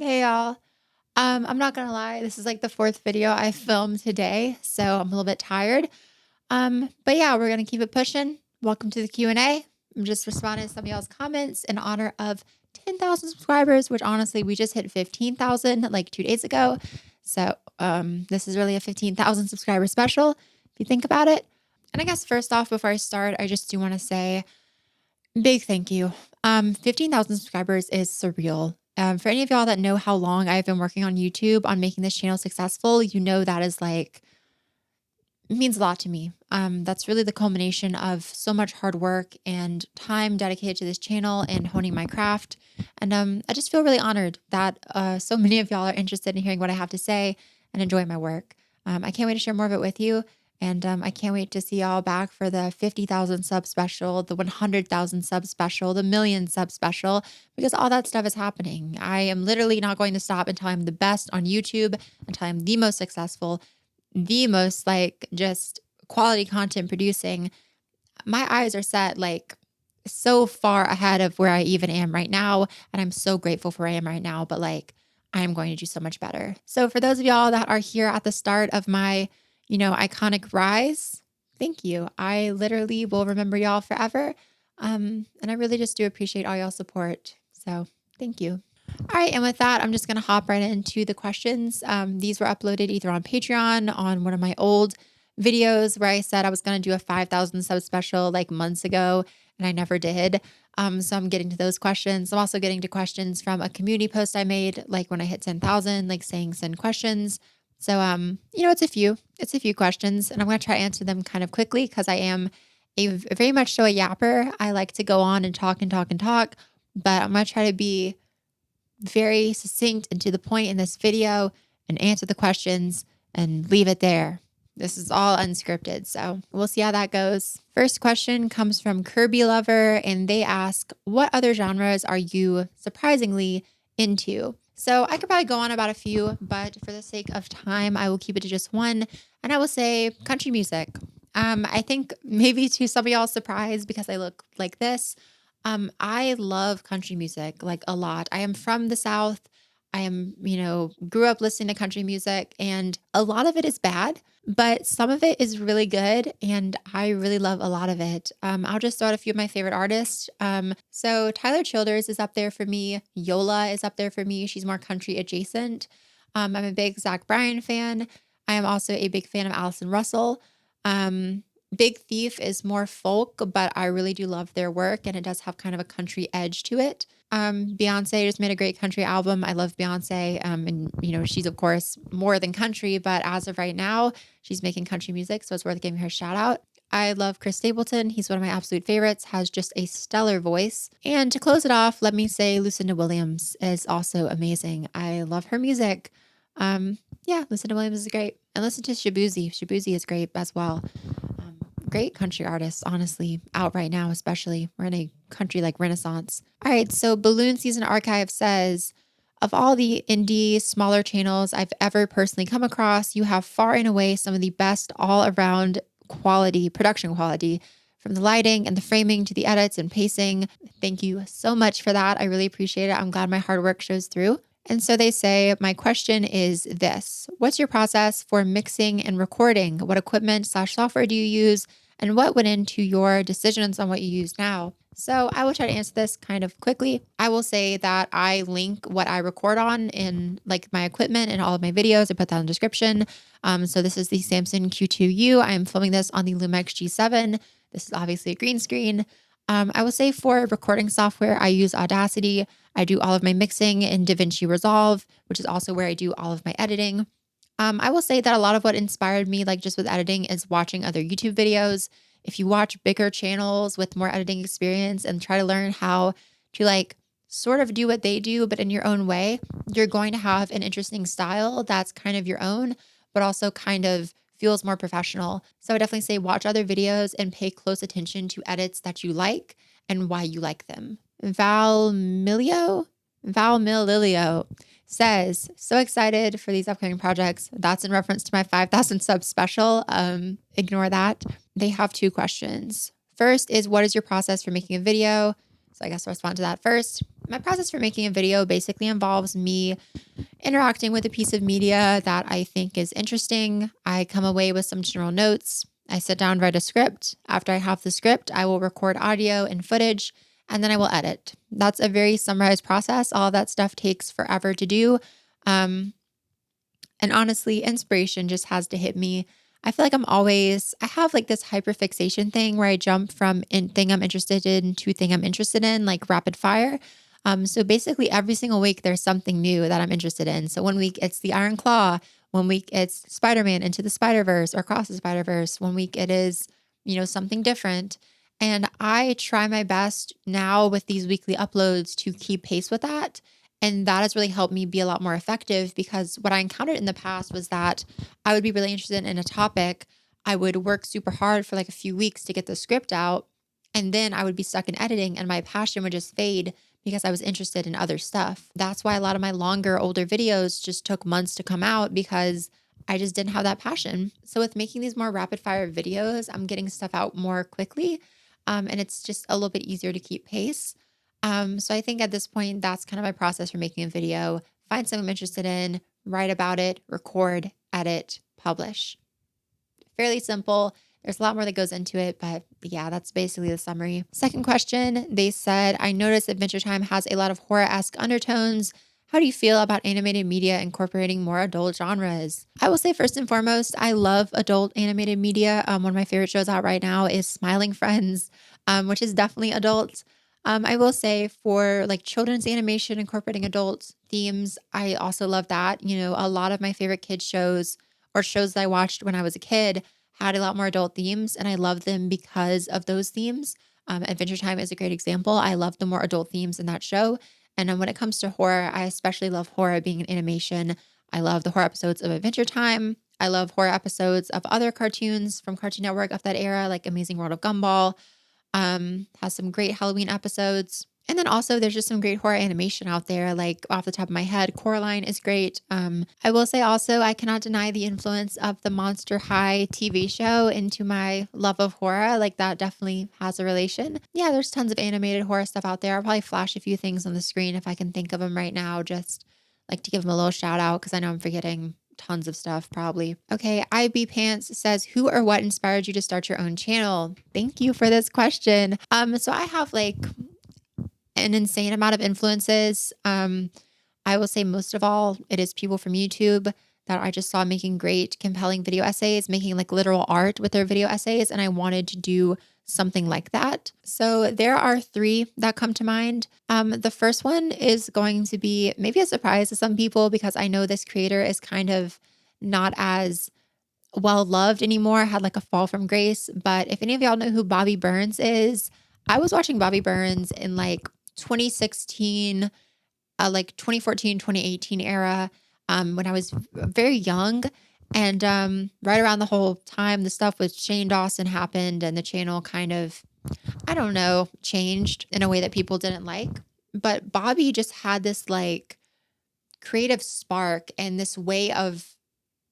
Hey y'all. I'm not gonna lie, this is like the fourth video I filmed today, so I'm a little bit tired. But yeah, we're gonna keep it pushing. Welcome to the Q&A. I'm just responding to some of y'all's comments in honor of 10,000 subscribers, which honestly we just hit 15,000 like 2 days ago. So this is really a 15,000 subscriber special if you think about it. And I guess first off, before I start, I just do want to say big thank you. 15,000 subscribers is surreal. For any of y'all that know how long I've been working on YouTube on making this channel successful, you know that is like, it means a lot to me. That's really the culmination of so much hard work and time dedicated to this channel and honing my craft. And I just feel really honored that so many of y'all are interested in hearing what I have to say and enjoy my work. I can't wait to share more of it with you. And I can't wait to see y'all back for the 50,000 sub special, the 100,000 sub special, the million sub special, because all that stuff is happening. I am literally not going to stop until I'm the best on YouTube, until I'm the most successful, the most like just quality content producing. My eyes are set like so far ahead of where I even am right now. And I'm so grateful for where I am right now, but like I'm going to do so much better. So for those of y'all that are here at the start of my, iconic rise, thank you. I literally will remember y'all forever. And I really just do appreciate all y'all support. So thank you. All right. And with that, I'm just going to hop right into the questions. These were uploaded either on Patreon, on one of my old videos where I said I was going to do a 5,000 sub special like months ago, and I never did. So I'm getting to those questions. I'm also getting to questions from a community post I made, like when I hit 10,000, like saying send questions. So, it's a few questions, and I'm going to try to answer them kind of quickly because I am very much so a yapper. I like to go on and talk and talk and talk, but I'm going to try to be very succinct and to the point in this video and answer the questions and leave it there. This is all unscripted, so we'll see how that goes. First question comes from Kirby Lover, and they ask, what other genres are you surprisingly into? So I could probably go on about a few, but for the sake of time, I will keep it to just one, and I will say country music. I think maybe to some of y'all's surprise because I look like this, I love country music like a lot. I am from the South. I am, grew up listening to country music, and a lot of it is bad, but some of it is really good. And I really love a lot of it. I'll just throw out a few of my favorite artists. So Tyler Childers is up there for me. Yola is up there for me. She's more country adjacent. I'm a big Zach Bryan fan. I am also a big fan of Allison Russell. Um, Big Thief is more folk, but I really do love their work, and it does have kind of a country edge to it. Beyonce just made a great country album. I love Beyonce. And she's of course more than country, but as of right now, she's making country music, so it's worth giving her a shout out. I love Chris Stapleton. He's one of my absolute favorites, has just a stellar voice. And to close it off, let me say Lucinda Williams is also amazing. I love her music. Yeah, Lucinda Williams is great. And listen to Shabuzi. Shabuzi is great as well. Great country artists, honestly, out right now, especially. We're in a country like renaissance. All right, so Balloon Season Archive says, of all the indie smaller channels I've ever personally come across, you have far and away some of the best all around quality, production quality, from the lighting and the framing to the edits and pacing. Thank you so much for that. I really appreciate it. I'm glad my hard work shows through. And so they say, my question is this: what's your process for mixing and recording? What equipment/software do you use? And what went into your decisions on what you use now? So I will try to answer this kind of quickly. I will say that I link what I record on in like my equipment and all of my videos. I put that in the description. So this is the Samson Q2U. I'm filming this on the Lumix G7. This is obviously a green screen. I will say for recording software, I use Audacity. I do all of my mixing in DaVinci Resolve, which is also where I do all of my editing. I will say that a lot of what inspired me, like just with editing, is watching other YouTube videos. If you watch bigger channels with more editing experience and try to learn how to like sort of do what they do, but in your own way, you're going to have an interesting style that's kind of your own, but also kind of feels more professional. So I definitely say watch other videos and pay close attention to edits that you like and why you like them. Val Mililio says, so excited for these upcoming projects. That's in reference to my 5,000 sub special. Ignore that. They have two questions. First is, what is your process for making a video? So I guess I'll respond to that first. My process for making a video basically involves me interacting with a piece of media that I think is interesting. I come away with some general notes. I sit down, write a script. After I have the script, I will record audio and footage, and then I will edit. That's a very summarized process. All of that stuff takes forever to do. Um, and honestly, inspiration just has to hit me. I feel like I have like this hyperfixation thing where I jump from thing I'm interested in to thing I'm interested in, like rapid fire. So basically every single week there's something new that I'm interested in. So one week it's the Iron Claw, one week it's Spider-Man Into the Spider-Verse or Across the Spider-Verse. One week it is, something different. And I try my best now with these weekly uploads to keep pace with that. And that has really helped me be a lot more effective because what I encountered in the past was that I would be really interested in a topic. I would work super hard for like a few weeks to get the script out. And then I would be stuck in editing and my passion would just fade because I was interested in other stuff. That's why a lot of my longer, older videos just took months to come out because I just didn't have that passion. So with making these more rapid fire videos, I'm getting stuff out more quickly. And it's just a little bit easier to keep pace. So I think at this point, that's kind of my process for making a video. Find something I'm interested in, write about it, record, edit, publish. Fairly simple. There's a lot more that goes into it, but yeah, that's basically the summary. Second question, they said, I noticed Adventure Time has a lot of horror-esque undertones. How do you feel about animated media incorporating more adult genres? I will say first and foremost, I love adult animated media. One of my favorite shows out right now is Smiling Friends, which is definitely adult. I will say for like children's animation incorporating adult themes, I also love that. A lot of my favorite kids shows or shows that I watched when I was a kid had a lot more adult themes, and I love them because of those themes. Adventure Time is a great example. I love the more adult themes in that show. And then when it comes to horror, I especially love horror being an animation. I love the horror episodes of Adventure Time. I love horror episodes of other cartoons from Cartoon Network of that era, like Amazing World of Gumball. Has some great Halloween episodes. And then also there's just some great horror animation out there. Like off the top of my head, Coraline is great. I will say also, I cannot deny the influence of the Monster High TV show into my love of horror. Like that definitely has a relation. Yeah, there's tons of animated horror stuff out there. I'll probably flash a few things on the screen if I can think of them right now, just like to give them a little shout out because I know I'm forgetting tons of stuff probably. Okay, IB Pants says, who or what inspired you to start your own channel? Thank you for this question. So I have like an insane amount of influences. I will say most of all, it is people from YouTube that I just saw making great, compelling video essays, making like literal art with their video essays. And I wanted to do something like that. So there are three that come to mind. The first one is going to be maybe a surprise to some people because I know this creator is kind of not as well loved anymore, had like a fall from grace. But if any of y'all know who Bobby Burns is, I was watching Bobby Burns in like 2016, like 2014, 2018 era, when I was very young. And right around the whole time the stuff with Shane Dawson happened and the channel kind of, I don't know, changed in a way that people didn't like. But Bobby just had this like creative spark and this way of,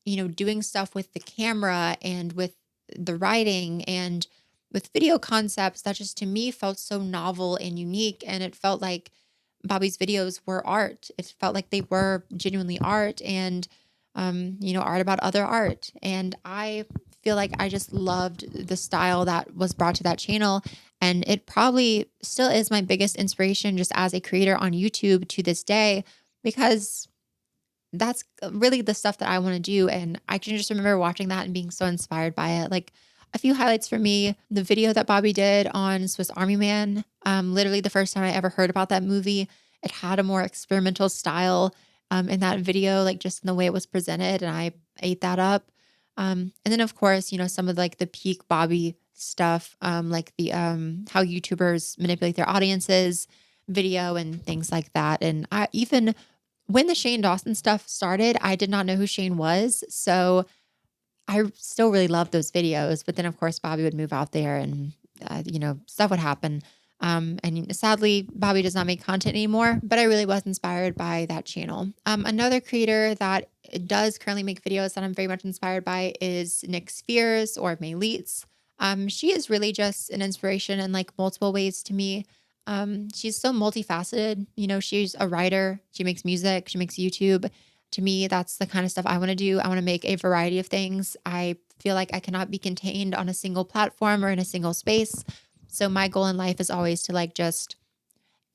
doing stuff with the camera and with the writing and with video concepts that just to me felt so novel and unique. And it felt like Bobby's videos were art. It felt like they were genuinely art and, art about other art. And I feel like I just loved the style that was brought to that channel. And it probably still is my biggest inspiration just as a creator on YouTube to this day, because that's really the stuff that I want to do. And I can just remember watching that and being so inspired by it. Like a few highlights for me, the video that Bobby did on Swiss Army Man. Literally the first time I ever heard about that movie, it had a more experimental style in that video, like just in the way it was presented. And I ate that up. And then of course, some of like the peak Bobby stuff, like the how YouTubers manipulate their audiences video and things like that. And I even when the Shane Dawson stuff started, I did not know who Shane was. So I still really loved those videos. But then, of course, Bobby would move out there and, stuff would happen. And sadly, Bobby does not make content anymore, but I really was inspired by that channel. Another creator that does currently make videos that I'm very much inspired by is Nick Spears or May Leets. She is really just an inspiration in like multiple ways to me. She's so multifaceted. You know, she's a writer, she makes music, she makes YouTube. To me, that's the kind of stuff I want to do. I want to make a variety of things. I feel like I cannot be contained on a single platform or in a single space. So my goal in life is always to like just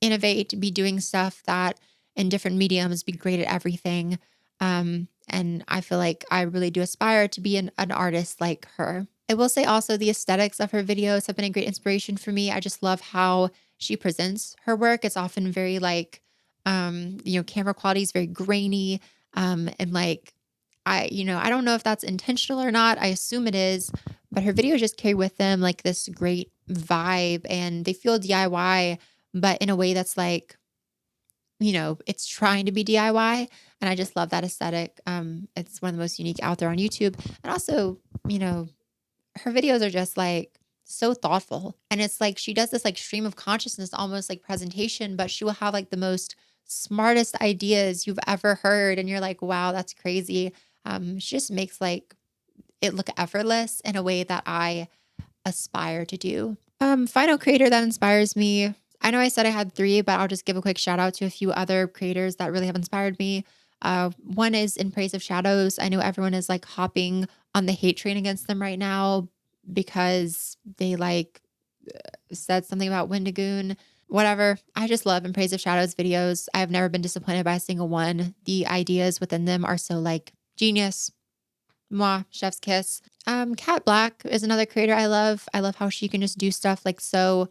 innovate, be doing stuff that in different mediums, be great at everything. And I feel like I really do aspire to be an artist like her. I will say also the aesthetics of her videos have been a great inspiration for me. I just love how she presents her work. It's often very like, camera quality is very grainy. And like, I don't know if that's intentional or not. I assume it is, but her videos just carry with them like this great vibe and they feel DIY, but in a way that's like, it's trying to be DIY. And I just love that aesthetic. It's one of the most unique out there on YouTube. And also, you know, her videos are just like so thoughtful. And it's like she does this like stream of consciousness, almost like presentation, but she will have like the most smartest ideas you've ever heard. And you're like, wow, that's crazy. She just makes like it look effortless in a way that I aspire to do. Final creator that inspires me. I know I said I had three, but I'll just give a quick shout out to a few other creators that really have inspired me. One is In Praise of Shadows. I know everyone is like hopping on the hate train against them right now because they like said something about Wendigoon, whatever. I just love In Praise of Shadows videos. I've never been disappointed by a single one. The ideas within them are so like genius. Mwah, chef's kiss. Kat Black is another creator I love. I love how she can just do stuff like so,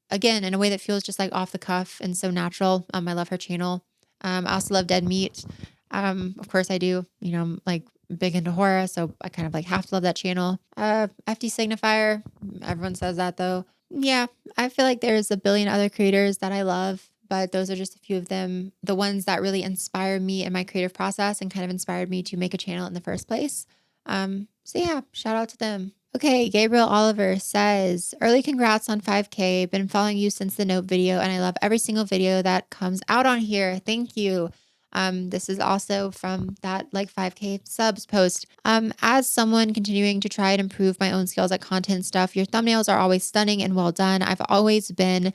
again, in a way that feels just like off the cuff and so natural. I love her channel. I also love Dead Meat. Of course I do. I'm like big into horror, so I kind of like have to love that channel. FD Signifier. Everyone says that though. Yeah, I feel like there's a billion other creators that I love, but those are just a few of them. The ones that really inspire me in my creative process and kind of inspired me to make a channel in the first place. So yeah, shout out to them. Okay, Gabriel Oliver says, early congrats on 5K. Been following you since the note video, and I love every single video that comes out on here. Thank you. This is also from that like 5K subs post. As someone continuing to try and improve my own skills at content stuff, your thumbnails are always stunning and well done. I've always been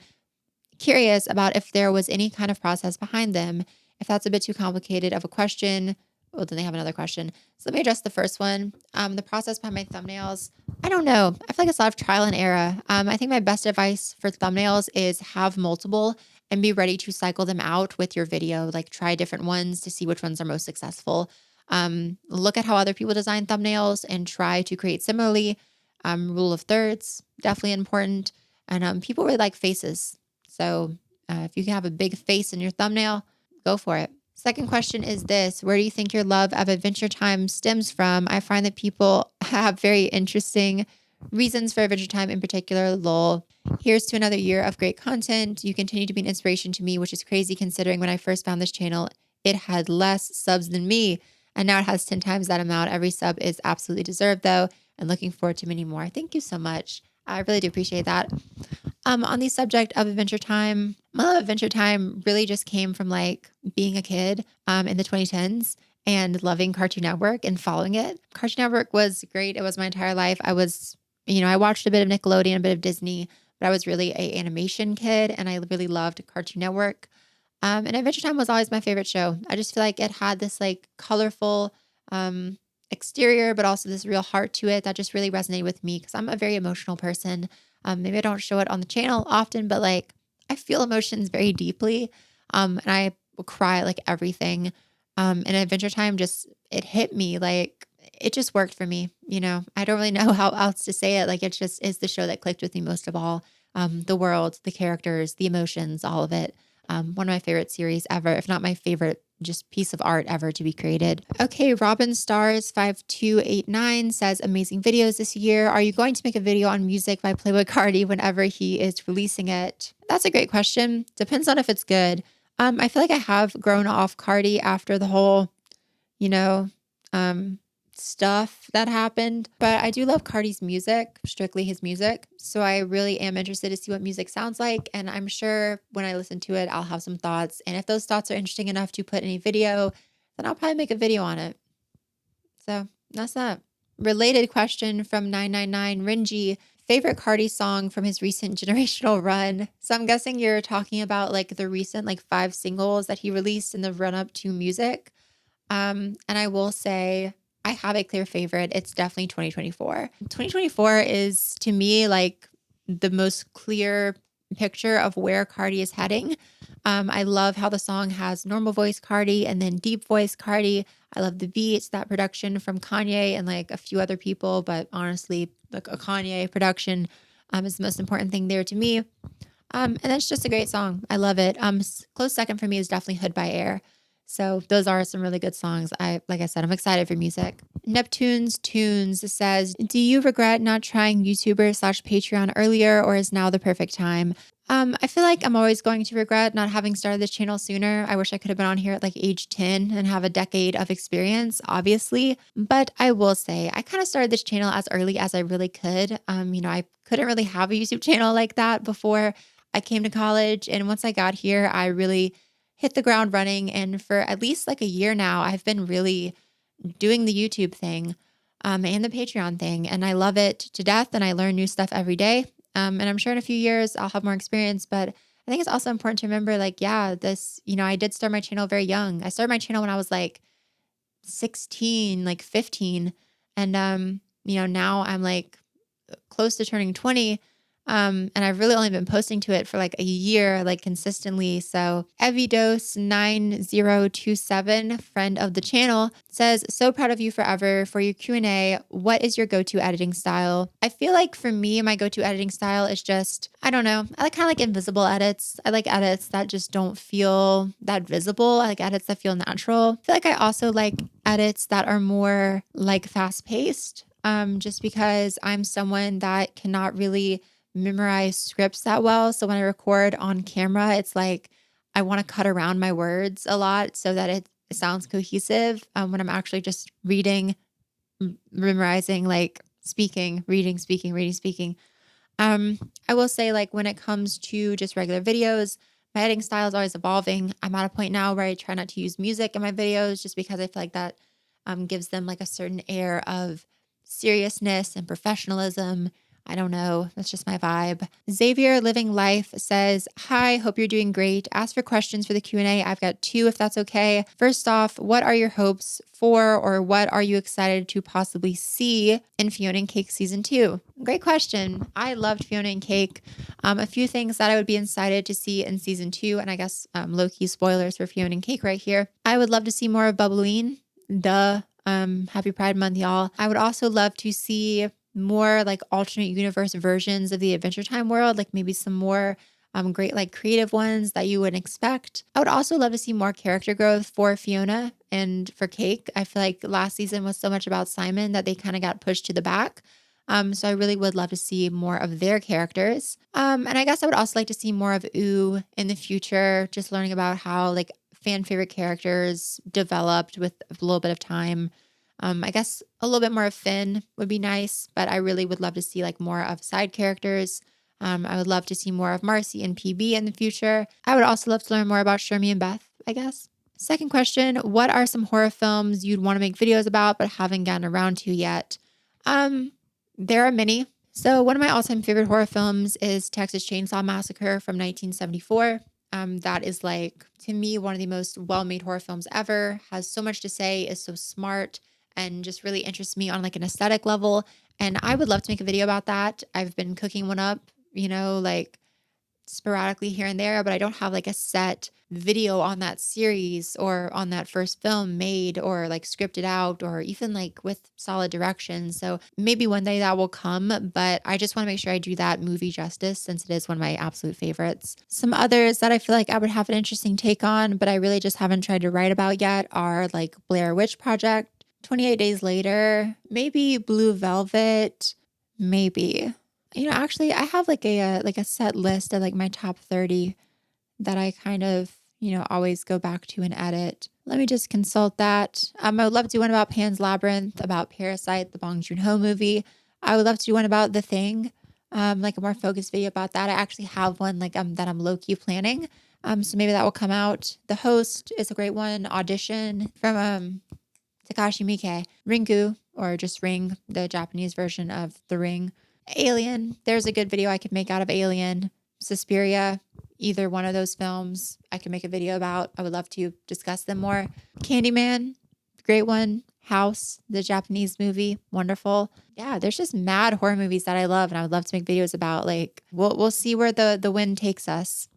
curious about if there was any kind of process behind them. If that's a bit too complicated of a question, well, then they have another question. So let me address the first one. The process behind my thumbnails. I don't know. I feel like it's a lot of trial and error. I think my best advice for thumbnails is have multiple and be ready to cycle them out with your video. Like try different ones to see which ones are most successful. Look at how other people design thumbnails and try to create similarly. Rule of thirds, definitely important. And people really like faces. So if you can have a big face in your thumbnail, go for it. Second question is this: where do you think your love of Adventure Time stems from? I find that people have very interesting reasons for Adventure Time, in particular, lol. Here's to another year of great content. You continue to be an inspiration to me, which is crazy considering when I first found this channel, it had less subs than me. And now it has 10 times that amount. Every sub is absolutely deserved though. And looking forward to many more. Thank you so much. I really do appreciate that. On the subject of Adventure Time, my love of Adventure Time really just came from like being a kid in the 2010s and loving Cartoon Network and following it. Cartoon Network was great. It was my entire life. I watched a bit of Nickelodeon, a bit of Disney, but I was really a animation kid and I really loved Cartoon Network. And Adventure Time was always my favorite show. I just feel like it had this like colorful exterior, but also this real heart to it that just really resonated with me because I'm a very emotional person. Maybe I don't show it on the channel often, but like I feel emotions very deeply. And I will cry at, like everything. And Adventure Time it hit me like it just worked for me. I don't really know how else to say it. Like it just is the show that clicked with me most of all. The world, the characters, the emotions, all of it. One of my favorite series ever, if not my favorite just piece of art ever to be created. Okay, Robin Stars 5289 says amazing videos this year. Are you going to make a video on music by Playboi Carti whenever he is releasing it? That's a great question. Depends on if it's good. I feel like I have grown off Carti after the whole, you know, stuff that happened. But I do love Carti's music, strictly his music. So I really am interested to see what music sounds like. And I'm sure when I listen to it, I'll have some thoughts. And if those thoughts are interesting enough to put in a video, then I'll probably make a video on it. So that's that. Related question from 999 Rinji. Favorite Cardi song from his recent generational run. So I'm guessing you're talking about like the recent like 5 singles that he released in the run up to music. And I will say I have a clear favorite. It's definitely 2024. 2024 is to me like the most clear picture of where Cardi is heading. I love how the song has normal voice Cardi and then deep voice Cardi. I love the beats, that production from Kanye and like a few other people, but honestly, like a Kanye production is the most important thing there to me. And it's just a great song. I love it. Close second for me is definitely Hood by Air. So those are some really good songs. Like I said, I'm excited for music. Neptune's Tunes says, do you regret not trying YouTuber slash Patreon earlier, or is now the perfect time? I feel like I'm always going to regret not having started this channel sooner. I wish I could have been on here at like age 10 and have a decade of experience, obviously. But I will say I kind of started this channel as early as I really could. I couldn't really have a YouTube channel like that before I came to college. And once I got here, I really hit the ground running. And for at least like a year now, I've been really doing the YouTube thing and the Patreon thing. And I love it to death. And I learn new stuff every day. And I'm sure in a few years I'll have more experience. But I think it's also important to remember like, yeah, I did start my channel very young. I started my channel when I was like 16, like 15. And, now I'm like close to turning 20. And I've really only been posting to it for like a year, like consistently. So Evidos9027, friend of the channel, says, so proud of you forever for your Q&A. What is your go-to editing style? I feel like for me, my go-to editing style is just, I don't know. I like kind of like invisible edits. I like edits that just don't feel that visible. I like edits that feel natural. I feel like I also like edits that are more like fast-paced. Just because I'm someone that cannot really memorize scripts that well. So when I record on camera, it's like I want to cut around my words a lot so that it sounds cohesive. When I'm actually just reading, memorizing, like speaking, reading, speaking, reading, speaking. I will say like when it comes to just regular videos, my editing style is always evolving. I'm at a point now where I try not to use music in my videos just because I feel like that gives them like a certain air of seriousness and professionalism. I don't know. That's just my vibe. Xavier Living Life says, hi, hope you're doing great. Ask for questions for the Q&A. I've got 2 if that's okay. First off, what are your hopes for, or what are you excited to possibly see in Fiona and Cake season 2? Great question. I loved Fiona and Cake. A few things that I would be excited to see in season 2, and I guess low-key spoilers for Fiona and Cake right here. I would love to see more of Bubbleen. Happy Pride Month, y'all. I would also love to see more like alternate universe versions of the Adventure Time world, like maybe some more great like creative ones that you wouldn't expect. I would also love to see more character growth for Fiona and for Cake. I feel like last season was so much about Simon that they kind of got pushed to the back. So I really would love to see more of their characters. And I guess I would also like to see more of Ooh in the future, just learning about how like fan favorite characters developed with a little bit of time. I guess a little bit more of Finn would be nice, but I really would love to see like more of side characters. I would love to see more of Marcy and PB in the future. I would also love to learn more about Shermie and Beth, I guess. Second question, what are some horror films you'd want to make videos about but haven't gotten around to yet? There are many. So one of my all-time favorite horror films is Texas Chainsaw Massacre from 1974. That is like, to me, one of the most well-made horror films ever, has so much to say, is so smart, and just really interests me on like an aesthetic level. And I would love to make a video about that. I've been cooking one up, like sporadically here and there, but I don't have like a set video on that series or on that first film made or like scripted out or even like with solid direction. So maybe one day that will come, but I just want to make sure I do that movie justice since it is one of my absolute favorites. Some others that I feel like I would have an interesting take on, but I really just haven't tried to write about yet are like Blair Witch Project, 28 Days Later, maybe Blue Velvet, maybe. Actually, I have like a set list of like my top 30 that I kind of, always go back to and edit. Let me just consult that. I would love to do one about Pan's Labyrinth, about Parasite, the Bong Joon-ho movie. I would love to do one about The Thing, like a more focused video about that. I actually have one like that I'm low-key planning. So maybe that will come out. The Host is a great one. Audition from Takashi Miike. Ringu, or just Ring, the Japanese version of The Ring. Alien, there's a good video I could make out of Alien. Suspiria, either one of those films I could make a video about. I would love to discuss them more. Candyman, great one. House, the Japanese movie, wonderful. Yeah, there's just mad horror movies that I love and I would love to make videos about. Like we'll see where the wind takes us.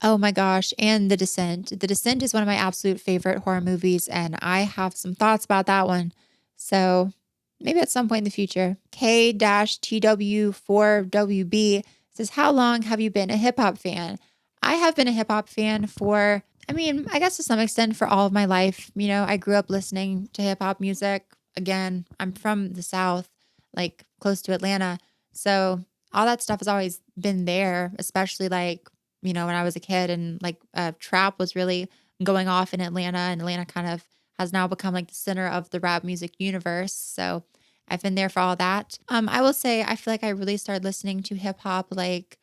Oh my gosh, and The Descent. The Descent is one of my absolute favorite horror movies, and I have some thoughts about that one. So maybe at some point in the future. K-TW4WB says, how long have you been a hip hop fan? I have been a hip hop fan for, I mean, I guess to some extent for all of my life. You know, I grew up listening to hip hop music. Again, I'm from the South, like close to Atlanta. So all that stuff has always been there, especially like, you know, when I was a kid and like trap was really going off in Atlanta, and Atlanta kind of has now become like the center of the rap music universe. So I've been there for all that. I will say I feel like I really started listening to hip hop like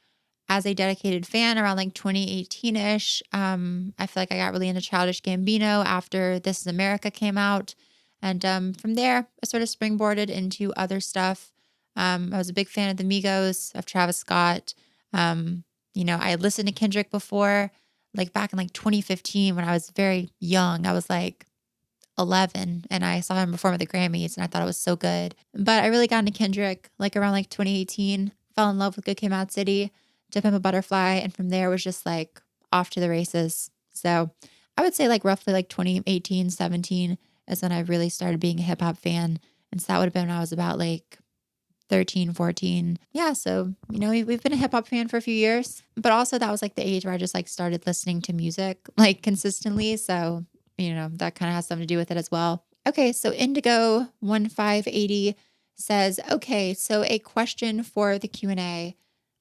as a dedicated fan around like 2018-ish. I feel like I got really into Childish Gambino after This Is America came out. And from there, I sort of springboarded into other stuff. I was a big fan of the Migos, of Travis Scott. You know, I had listened to Kendrick before, like back in like 2015 when I was very young. I was like 11 and I saw him perform at the Grammys and I thought it was so good. But I really got into Kendrick like around like 2018, fell in love with Good Kid, Mad City, To Pimp a Butterfly, and from there was just like off to the races. So I would say like roughly like 2018, 17 is when I really started being a hip hop fan. And so that would have been when I was about like 13, 14. Yeah. So, you know, we've been a hip hop fan for a few years, but also that was like the age where I just like started listening to music like consistently. So, you know, that kind of has something to do with it as well. Okay. So Indigo 1580 says, okay, so a question for the Q&A.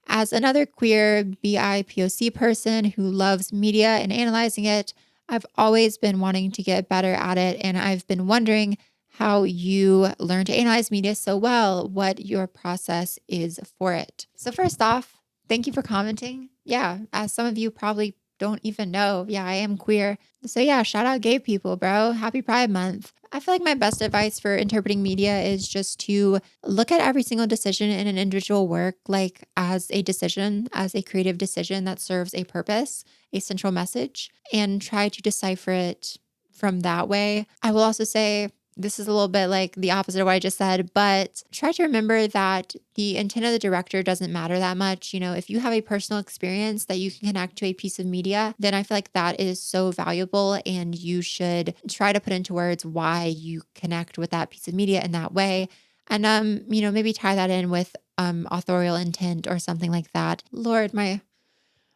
As another queer BIPOC person who loves media and analyzing it, I've always been wanting to get better at it. And I've been wondering how you learn to analyze media so well, what your process is for it. So first off, thank you for commenting. Yeah, as some of you probably don't even know, yeah, I am queer. So yeah, shout out gay people, bro. Happy Pride Month. I feel like my best advice for interpreting media is just to look at every single decision in an individual work like as a decision, as a creative decision that serves a purpose, a central message, and try to decipher it from that way. I will also say, this is a little bit like the opposite of what I just said, but try to remember that the intent of the director doesn't matter that much. You know, if you have a personal experience that you can connect to a piece of media, then I feel like that is so valuable and you should try to put into words why you connect with that piece of media in that way. And, you know, maybe tie that in with authorial intent or something like that. Lord, my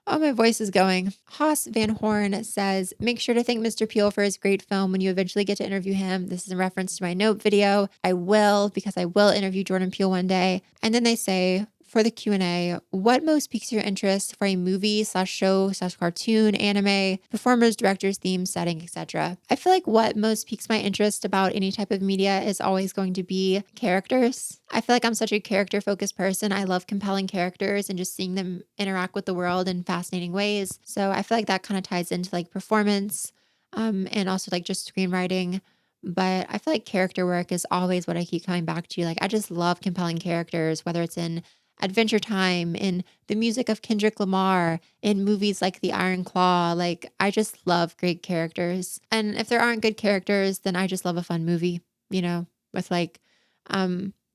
voice is going. Haas Van Horn says, make sure to thank Mr. Peel for his great film when you eventually get to interview him. This is in reference to my note video. I will, because I will interview Jordan Peele one day. And then they say, for the Q&A, what most piques your interest for a movie / show / cartoon, anime, performers, directors, themes, setting, etc.? I feel like what most piques my interest about any type of media is always going to be characters. I feel like I'm such a character focused person. I love compelling characters and just seeing them interact with the world in fascinating ways. So I feel like that kind of ties into like performance, and also like just screenwriting. But I feel like character work is always what I keep coming back to. Like I just love compelling characters, whether it's in Adventure Time, in the music of Kendrick Lamar, in movies like The Iron Claw. Like I just love great characters. And if there aren't good characters, then I just love a fun movie, you know, with like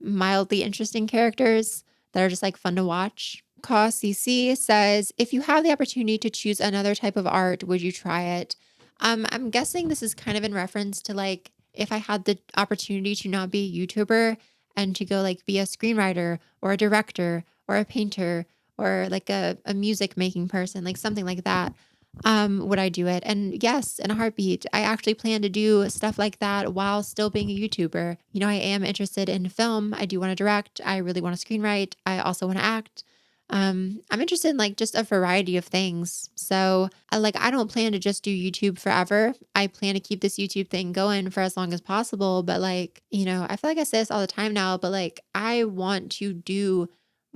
mildly interesting characters that are just like fun to watch. CC says, if you have the opportunity to choose another type of art, would you try it? I'm guessing this is kind of in reference to like if I had the opportunity to not be a YouTuber and to go like be a screenwriter or a director or a painter or like a music making person, like something like that. Would I do it? And yes, in a heartbeat. I actually plan to do stuff like that while still being a YouTuber. You know, I am interested in film. I do want to direct. I really want to screenwrite. I also want to act. I'm interested in like just a variety of things. So I don't plan to just do YouTube forever. I plan to keep this YouTube thing going for as long as possible. But like, you know, I feel like I say this all the time now, but like I want to do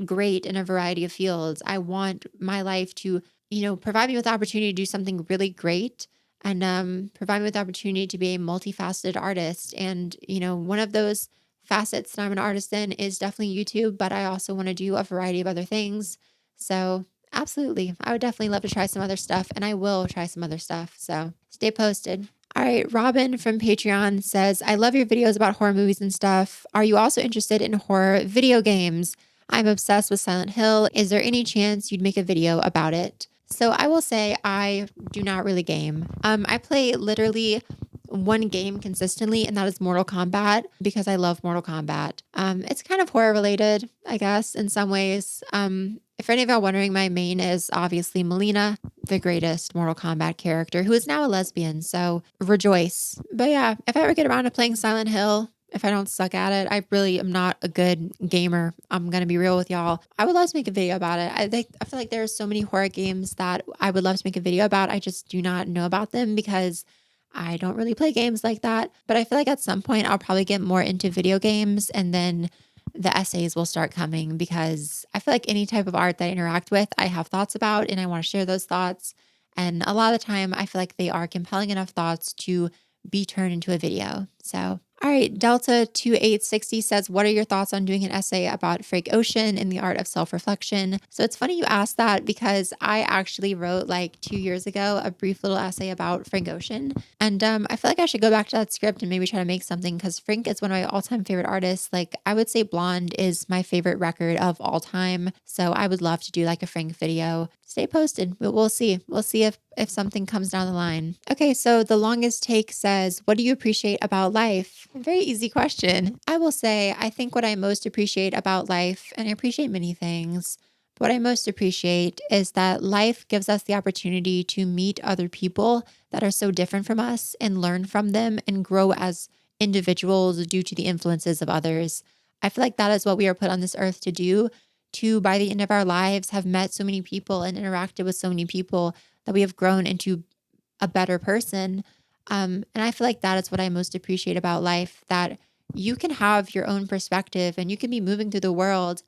great in a variety of fields. I want my life to, you know, provide me with the opportunity to do something really great and provide me with the opportunity to be a multifaceted artist. And, you know, one of those facets that I'm an artist in is definitely YouTube, but I also want to do a variety of other things. So absolutely. I would definitely love to try some other stuff, and I will try some other stuff. So stay posted. All right. Robin from Patreon says, I love your videos about horror movies and stuff. Are you also interested in horror video games? I'm obsessed with Silent Hill. Is there any chance you'd make a video about it? So I will say I do not really game. I play literally one game consistently, and that is Mortal Kombat because I love Mortal Kombat. It's kind of horror related, I guess, in some ways. If any of y'all wondering, my main is obviously Melina, the greatest Mortal Kombat character, who is now a lesbian. So rejoice. But yeah, if I ever get around to playing Silent Hill, if I don't suck at it, I really am not a good gamer. I'm going to be real with y'all. I would love to make a video about it. I feel like there are so many horror games that I would love to make a video about. I just do not know about them because I don't really play games like that. But I feel like at some point I'll probably get more into video games, and then the essays will start coming because I feel like any type of art that I interact with, I have thoughts about and I want to share those thoughts. And a lot of the time, I feel like they are compelling enough thoughts to be turned into a video. So, all right, Delta2860 says, what are your thoughts on doing an essay about Frank Ocean and the art of self-reflection? So it's funny you asked that because I actually wrote like 2 years ago a brief little essay about Frank Ocean. And I feel like I should go back to that script and maybe try to make something because Frank is one of my all-time favorite artists. Like I would say Blonde is my favorite record of all time. So I would love to do like a Frank video. Stay posted. We'll see. We'll see if something comes down the line. Okay, so the longest take says, what do you appreciate about life? A very easy question. I will say, I think what I most appreciate about life, and I appreciate many things, but what I most appreciate is that life gives us the opportunity to meet other people that are so different from us and learn from them and grow as individuals due to the influences of others. I feel like that is what we are put on this earth to do, to by the end of our lives have met so many people and interacted with so many people that we have grown into a better person. And I feel like that is what I most appreciate about life, that you can have your own perspective and you can be moving through the world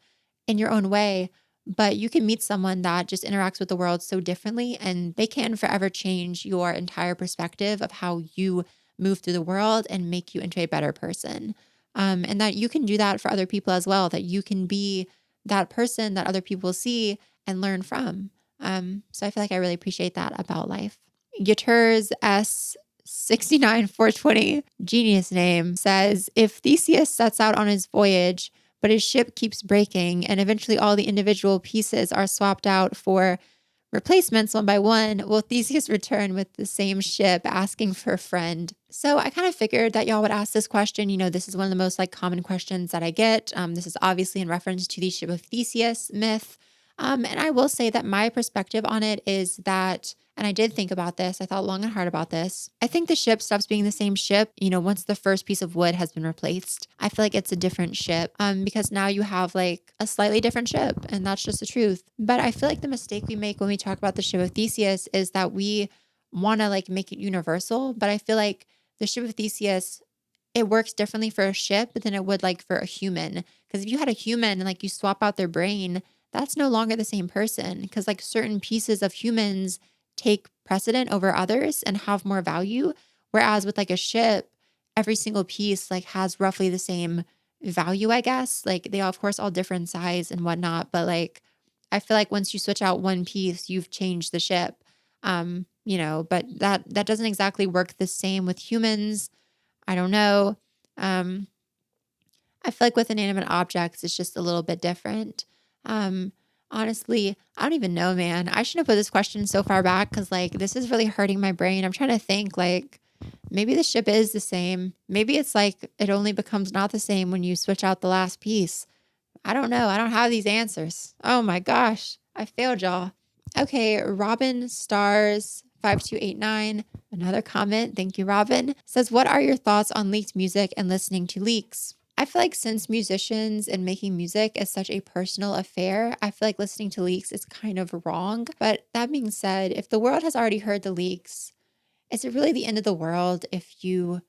in your own way, but you can meet someone that just interacts with the world so differently and they can forever change your entire perspective of how you move through the world and make you into a better person. And that you can do that for other people as well, that you can be that person that other people see and learn from. So I feel like I really appreciate that about life. Guitars S69420, genius name, says, if Theseus sets out on his voyage, but his ship keeps breaking and eventually all the individual pieces are swapped out for replacements one by one, will Theseus return with the same ship asking for a friend? So I kind of figured that y'all would ask this question. You know, this is one of the most like common questions that I get. This is obviously in reference to the ship of Theseus myth. And I will say that my perspective on it is that, and I did think about this, I thought long and hard about this. I think the ship stops being the same ship, you know, once the first piece of wood has been replaced. I feel like it's a different ship because now you have like a slightly different ship, and that's just the truth. But I feel like the mistake we make when we talk about the ship of Theseus is that we want to like make it universal. But I feel like the ship of Theseus, it works differently for a ship than it would like for a human. Because if you had a human and like you swap out their brain, that's no longer the same person, because like certain pieces of humans take precedent over others and have more value. Whereas with like a ship, every single piece like has roughly the same value, I guess. Like they are, of course, all different size and whatnot. But like, I feel like once you switch out one piece, you've changed the ship. You know, but that doesn't exactly work the same with humans. I don't know. I feel like with inanimate objects, it's just a little bit different. Um, Honestly, I don't even know, man. I shouldn't have put this question so far back because like this is really hurting my brain. I'm trying to think like maybe the ship is the same. Maybe it's like it only becomes not the same when you switch out the last piece. I don't know. I don't have these answers. Oh my gosh. I failed y'all. Okay, Robin Stars 5289, another comment. Thank you, Robin. Says, what are your thoughts on leaked music and listening to leaks? I feel like since musicians and making music is such a personal affair, I feel like listening to leaks is kind of wrong. But that being said, if the world has already heard the leaks, is it really the end of the world if you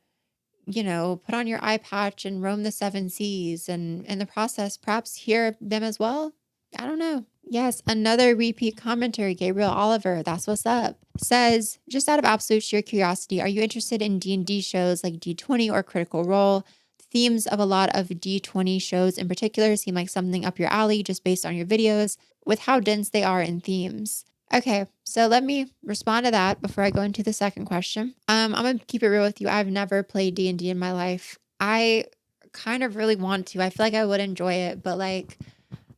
know, put on your eye patch and roam the seven seas and in the process perhaps hear them as well? I don't know. Yes, another repeat commenter, Gabriel Oliver, that's what's up, says, just out of absolute sheer curiosity, are you interested in D&D shows like D20 or Critical Role? The themes of a lot of D20 shows in particular seem like something up your alley just based on your videos with how dense they are in themes. Okay, so let me respond to that before I go into the second question. I'm gonna keep it real with you. I've never played D&D in my life. I kind of really want to. I feel like I would enjoy it, but like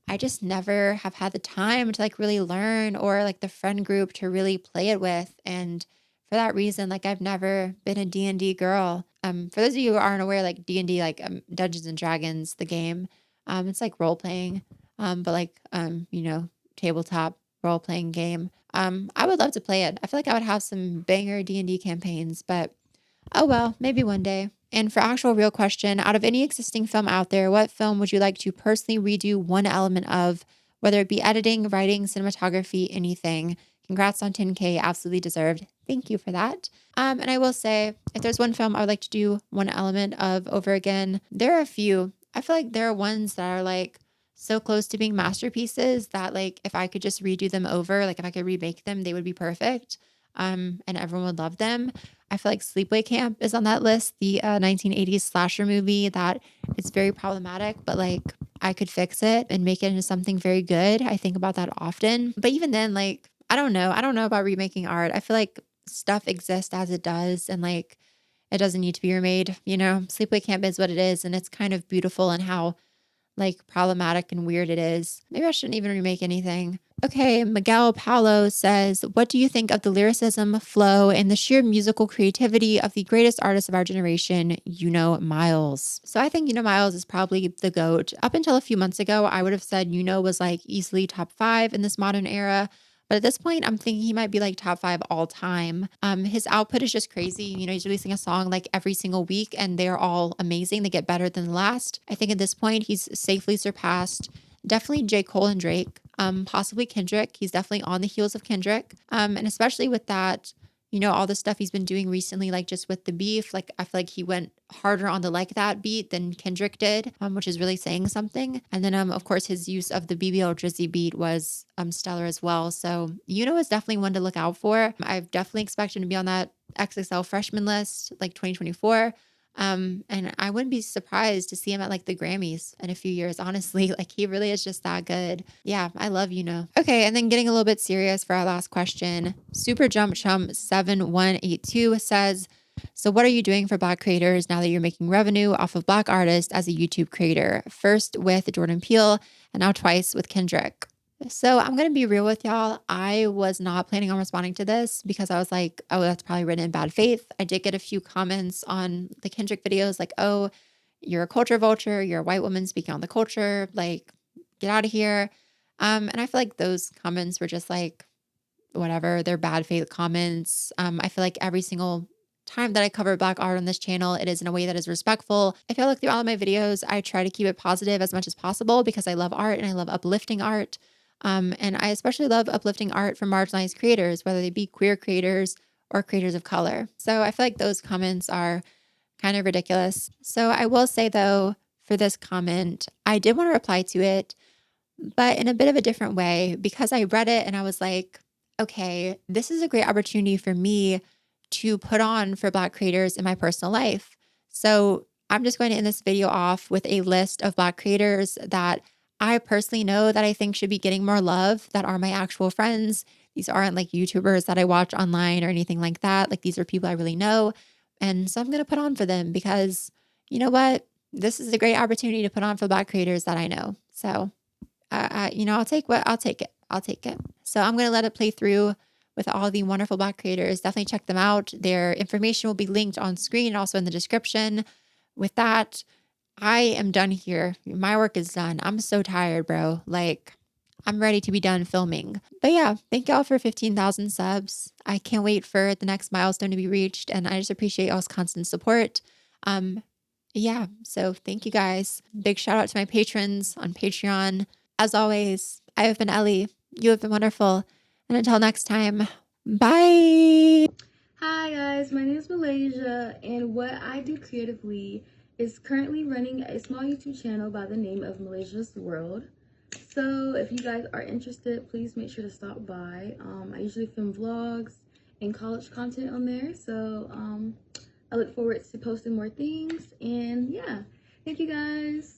I just never have had the time to like really learn or like the friend group to really play it with. And for that reason, like I've never been a D&D girl. For those of you who aren't aware, like D&D, like Dungeons and Dragons, the game, it's like role playing, but like, tabletop role playing game. I would love to play it. I feel like I would have some banger D&D campaigns, but oh well, maybe one day. And for actual real question, out of any existing film out there, what film would you like to personally redo one element of, whether it be editing, writing, cinematography, anything? Congrats on 10K, absolutely deserved. Thank you for that. And I will say, if there's one film I would like to do one element of over again, there are a few. I feel like there are ones that are like so close to being masterpieces that like if I could just redo them over, like if I could remake them, they would be perfect. And everyone would love them. I feel like Sleepaway Camp is on that list, the 1980s slasher movie that it's very problematic, but like I could fix it and make it into something very good. I think about that often. But even then, like, I don't know. I don't know about remaking art. I feel like stuff exists as it does and like it doesn't need to be remade. Sleepaway Camp is what it is. And it's kind of beautiful in how like problematic and weird it is. Maybe I shouldn't even remake anything. Okay, Miguel Paulo says, what do you think of the lyricism, flow, and the sheer musical creativity of the greatest artist of our generation, Miles? So I think Miles is probably the GOAT. Up until a few months ago, I would have said was like easily top 5 in this modern era. But at this point, I'm thinking he might be like top 5 all time. His output is just crazy. He's releasing a song like every single week and they're all amazing. They get better than the last. I think at this point, he's safely surpassed definitely J. Cole and Drake, possibly Kendrick. He's definitely on the heels of Kendrick. And especially with that, all the stuff he's been doing recently, like just with the beef, like I feel like he went harder on the Like That beat than Kendrick did, which is really saying something. And then, of course, his use of the BBL Drizzy beat was stellar as well. So, is definitely one to look out for. I've definitely expected him to be on that XXL freshman list, like 2024. And I wouldn't be surprised to see him at like the Grammys in a few years, honestly. Like he really is just that good. Yeah, I love Okay, and then getting a little bit serious for our last question. Super Jump Chump 7182 says, so what are you doing for Black creators now that you're making revenue off of Black artists as a YouTube creator? First with Jordan Peele and now twice with Kendrick. So I'm going to be real with y'all. I was not planning on responding to this because I was like, oh, that's probably written in bad faith. I did get a few comments on the Kendrick videos like, oh, you're a culture vulture. You're a white woman speaking on the culture. Like, get out of here. And I feel like those comments were just like, whatever, they're bad faith comments. I feel like every single time that I cover Black art on this channel, it is in a way that is respectful. If you look through all of my videos, I try to keep it positive as much as possible because I love art and I love uplifting art. And I especially love uplifting art from marginalized creators, whether they be queer creators or creators of color. So I feel like those comments are kind of ridiculous. So I will say though, for this comment, I did want to reply to it, but in a bit of a different way because I read it and I was like, okay, this is a great opportunity for me to put on for Black creators in my personal life. So I'm just going to end this video off with a list of Black creators that I personally know that I think should be getting more love, that are my actual friends. These aren't like YouTubers that I watch online or anything like that. Like these are people I really know. And so I'm going to put on for them because you know what? This is a great opportunity to put on for Black creators that I know. So I'll take I'll take it. I'll take it. So I'm going to let it play through with all the wonderful Black creators. Definitely check them out. Their information will be linked on screen and also in the description. With that, I am done here. My work is done. I'm so tired, bro. Like, I'm ready to be done filming. But yeah, thank y'all for 15,000 subs. I can't wait for the next milestone to be reached. And I just appreciate y'all's constant support. Yeah, so thank you guys. Big shout out to my patrons on Patreon. As always, I have been Ellie. You have been wonderful. And until next time, bye. Hi guys, my name is Malaysia, and what I do creatively is currently running a small YouTube channel by the name of Malaysia's World. So if you guys are interested, please make sure to stop by. I usually film vlogs and college content on there, so I look forward to posting more things. And yeah, Thank you guys.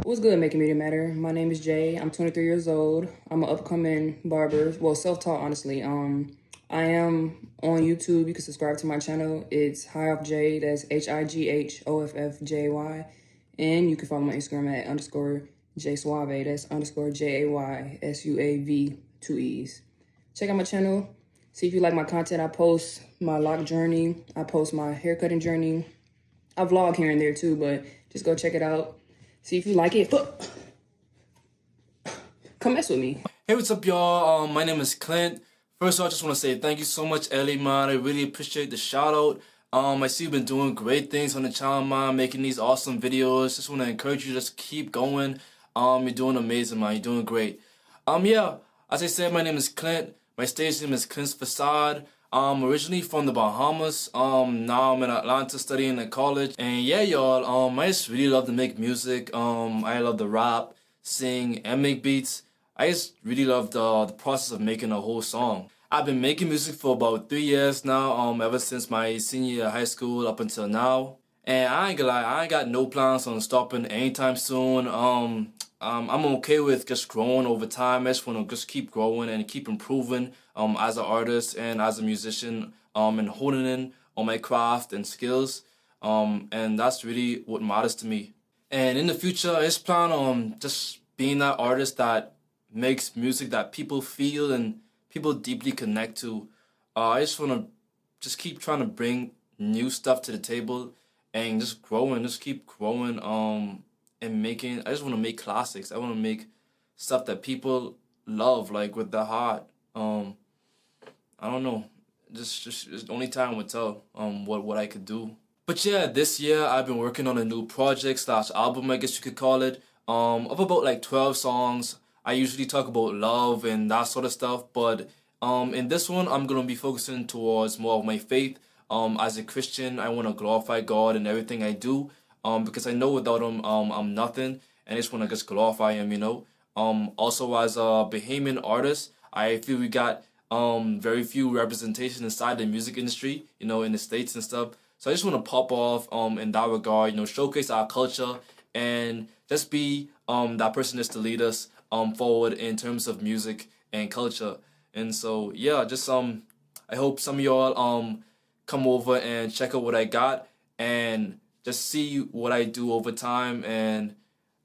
What's good, Making Media Matter? My name is Jay. I'm 23 years old. I'm an upcoming barber. Well, self-taught, honestly. I am on YouTube. You can subscribe to my channel. It's High Off Jay. That's HIGHOFFJY. And you can follow my Instagram at _J Suave. That's _JAYSUAV, 2 E's. Check out my channel. See if you like my content. I post my lock journey. I post my haircutting journey. I vlog here and there too, but just go check it out. See if you like it. Come mess with me. Hey, what's up, y'all? My name is Clint. First of all, I just want to say thank you so much, Ellie, man. I really appreciate the shout out. I see you've been doing great things on the channel, man, making these awesome videos. Just want to encourage you to just keep going. You're doing amazing, man. You're doing great. Yeah, as I said, my name is Clint. My stage name is Clint's Facade. I'm originally from the Bahamas. Now I'm in Atlanta studying at college. And yeah, y'all, I just really love to make music. I love to rap, sing, and make beats. I just really love the process of making a whole song. I've been making music for about 3 years now, ever since my senior year of high school up until now. And I ain't gonna lie, I ain't got no plans on stopping anytime soon. I'm okay with just growing over time. I just wanna just keep growing and keep improving as an artist and as a musician, and honing in on my craft and skills. And that's really what matters to me. And in the future, I just plan on just being that artist that makes music that people feel and people deeply connect to. I just want to just keep trying to bring new stuff to the table and just growing, just keep growing, and making. I just want to make classics. I want to make stuff that people love, like with their heart. I don't know. Just only time will tell what I could do. But yeah, this year I've been working on a new project slash album, I guess you could call it. Of about like 12 songs. I usually talk about love and that sort of stuff, but in this one I'm gonna be focusing towards more of my faith. As a Christian, I want to glorify God in everything I do. Because I know without him, I'm nothing, and I just want to just glorify him, you know. Also as a Bahamian artist, I feel we got very few representation inside the music industry, you know, in the States and stuff. So I just want to pop off in that regard, you know, showcase our culture and just be that person that's to lead us forward in terms of music and culture. And so yeah, just I hope some of y'all come over and check out what I got and just see what I do over time. And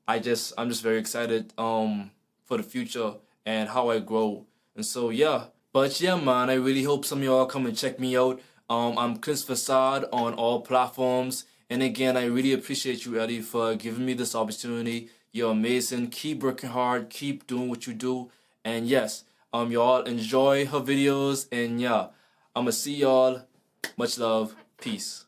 I'm just very excited for the future and how I grow. And so yeah. But yeah, man, I really hope some of y'all come and check me out. I'm Clint's Facade on all platforms. And again, I really appreciate you, Eddie, for giving me this opportunity. You're amazing. Keep working hard. Keep doing what you do. And yes, y'all enjoy her videos. And yeah, I'ma see y'all. Much love. Peace.